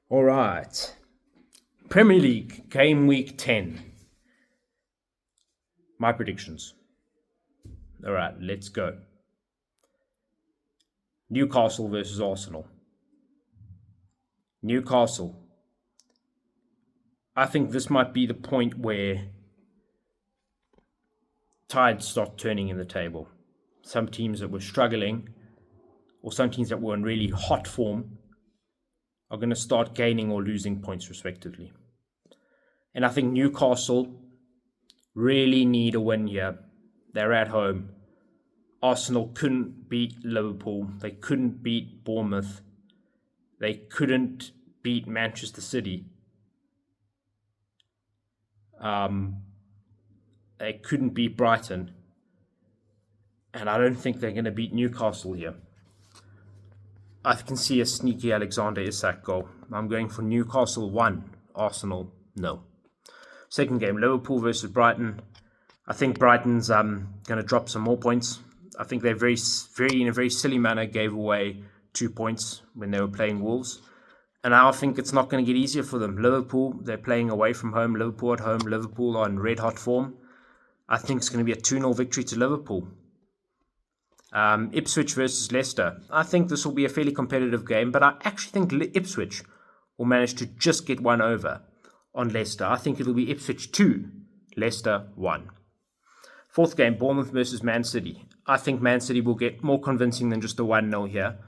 All right. Premier League, game week 10. My predictions. All right, let's go. Newcastle versus Arsenal. Newcastle. I think this might be the point where tides start turning in the table. Some teams that were struggling, or some teams that were in really hot form, are going to start gaining or losing points respectively. And I think Newcastle really need a win here. They're at home. Arsenal couldn't beat Liverpool. They couldn't beat Bournemouth. They couldn't beat Manchester City. They couldn't beat Brighton. And I don't think they're going to beat Newcastle here. I can see a sneaky Alexander Isak goal. I'm going for Newcastle 1, Arsenal 0. Second game, Liverpool versus Brighton. I think Brighton's going to drop some more points. I think they in a very silly manner gave away 2 points when they were playing Wolves. And I think it's not going to get easier for them. Liverpool, they're playing away from home. Liverpool at home. Liverpool are in red-hot form. I think it's going to be a 2-0 victory to Liverpool. Ipswich versus Leicester. I think this will be a fairly competitive game, but I actually think Ipswich will manage to just get one over on Leicester. I think it'll be Ipswich 2, Leicester 1. Fourth game, Bournemouth versus Man City. I think Man City will get more convincing than just a 1-0 here.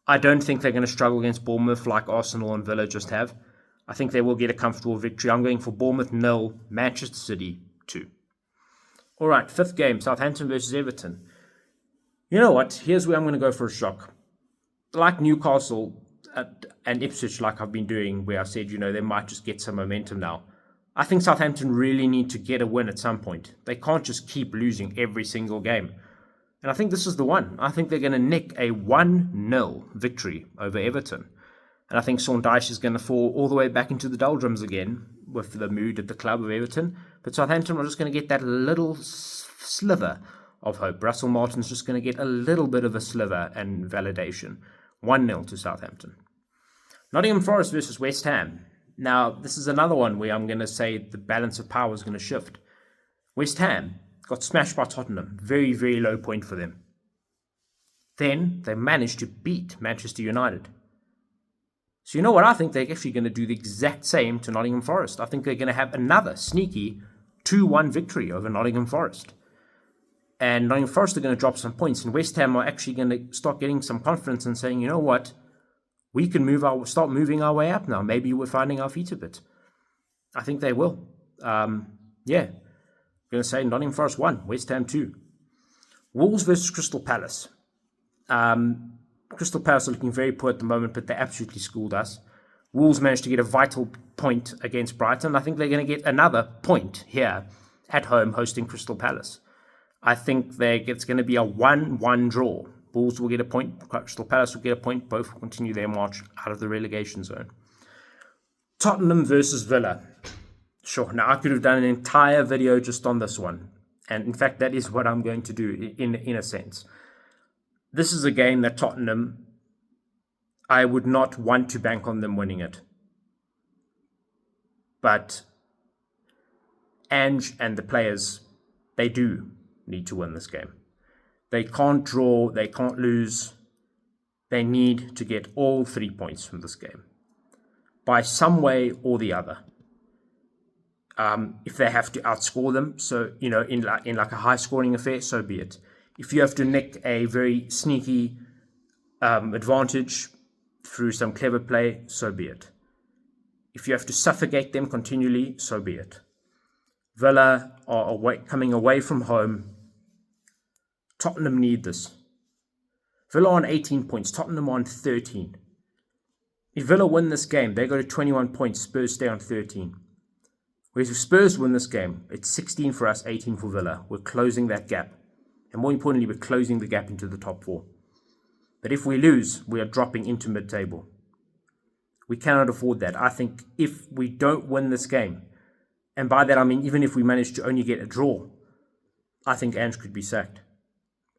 I don't think they're going to struggle against Bournemouth like Arsenal and Villa just have. I think they will get a comfortable victory. I'm going for Bournemouth 0, Manchester City 2. All right, fifth game, Southampton versus Everton. You know what? Here's where I'm going to go for a shock. Like Newcastle and Ipswich, like I've been doing, where I said, they might just get some momentum now. I think Southampton really need to get a win at some point. They can't just keep losing every single game. And I think this is the one. I think they're going to nick a 1-0 victory over Everton. And I think Sean Dyche is going to fall all the way back into the doldrums again with the mood at the club of Everton. But Southampton are just going to get that little sliver of hope. Russell Martin's just going to get a little bit of a sliver and validation. 1-0 to Southampton. Nottingham Forest versus West Ham. Now, this is another one where I'm going to say the balance of power is going to shift. West Ham got smashed by Tottenham. Very, very low point for them. Then they managed to beat Manchester United. So you know what? I think they're actually going to do the exact same to Nottingham Forest. I think they're going to have another sneaky 2-1 victory over Nottingham Forest. And Nottingham Forest are going to drop some points. And West Ham are actually going to start getting some confidence and saying, you know what? We can start moving our way up now. Maybe we're finding our feet a bit. I think they will. I'm going to say Nottingham Forest 1, West Ham 2. Wolves versus Crystal Palace. Crystal Palace are looking very poor at the moment, but they absolutely schooled us. Wolves managed to get a vital point against Brighton. I think they're going to get another point here at home hosting Crystal Palace. I think it's going to be a 1-1 draw. Wolves will get a point. Crystal Palace will get a point. Both will continue their march out of the relegation zone. Tottenham versus Villa. Sure, now I could have done an entire video just on this one. And in fact, that is what I'm going to do in a sense. This is a game that Tottenham, I would not want to bank on them winning it. But Ange and the players, they do need to win this game. They can't draw, they can't lose. They need to get all 3 points from this game by some way or the other. If they have to outscore them, so in like a high scoring affair, so be it. If you have to nick a very sneaky advantage through some clever play, so be it. If you have to suffocate them continually, so be it. Villa are coming away from home. Tottenham need this. Villa on 18 points, Tottenham on 13. If Villa win this game, they go to 21 points, Spurs stay on 13. Whereas if Spurs win this game, it's 16 for us, 18 for Villa. We're closing that gap. And more importantly, we're closing the gap into the top 4. But if we lose, we are dropping into mid-table. We cannot afford that. I think if we don't win this game, and by that I mean even if we manage to only get a draw, I think Ange could be sacked.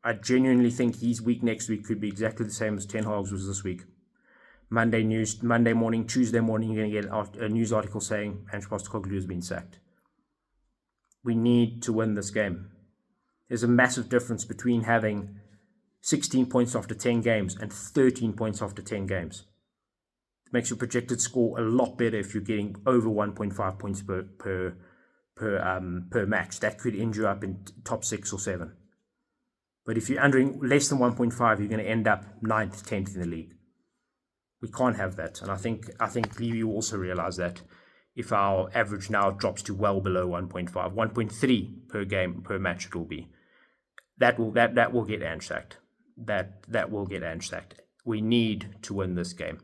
I genuinely think his week next week could be exactly the same as Ten Hag's was this week. Monday morning, Tuesday morning, you're going to get a news article saying Ange Postecoglou has been sacked. We need to win this game. There's a massive difference between having 16 points after 10 games and 13 points after 10 games. It makes your projected score a lot better if you're getting over 1.5 points per match. That could end you up in top 6 or 7. But if you're under less than 1.5, you're going to end up 9th, 10th in the league. We can't have that. And I think Levy will also realize that if our average now drops to well below 1.5, 1.3 per game, per match it will be. That will get Ange sacked. That will get Ange sacked. We need to win this game.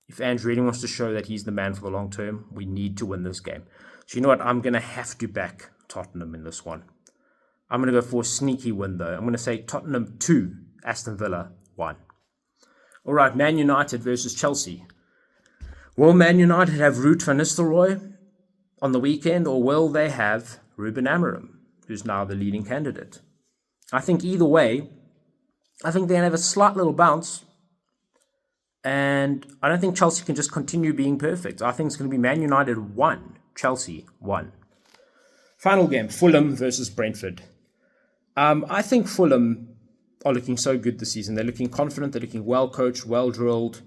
If Ange really wants to show that he's the man for the long term, we need to win this game. So you know what? I'm going to have to back Tottenham in this one. I'm going to go for a sneaky win, though. I'm going to say Tottenham 2, Aston Villa 1. All right, Man United versus Chelsea. Will Man United have Ruud van Nistelrooy on the weekend, or will they have Ruben Amorim, who's now the leading candidate? I think either way, I think they're going to have a slight little bounce. And I don't think Chelsea can just continue being perfect. I think it's going to be Man United 1, Chelsea 1. Final game, Fulham versus Brentford. I think Fulham are looking so good this season. They're looking confident, they're looking well coached, well drilled.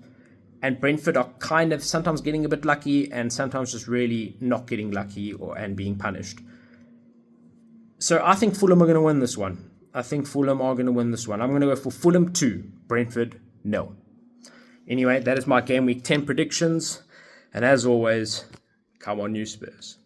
And Brentford are kind of sometimes getting a bit lucky and sometimes just really not getting lucky and being punished. So I think Fulham are going to win this one. I'm going to go for Fulham 2, Brentford 0. Anyway, that is my Game Week 10 predictions. And as always, come on, you Spurs.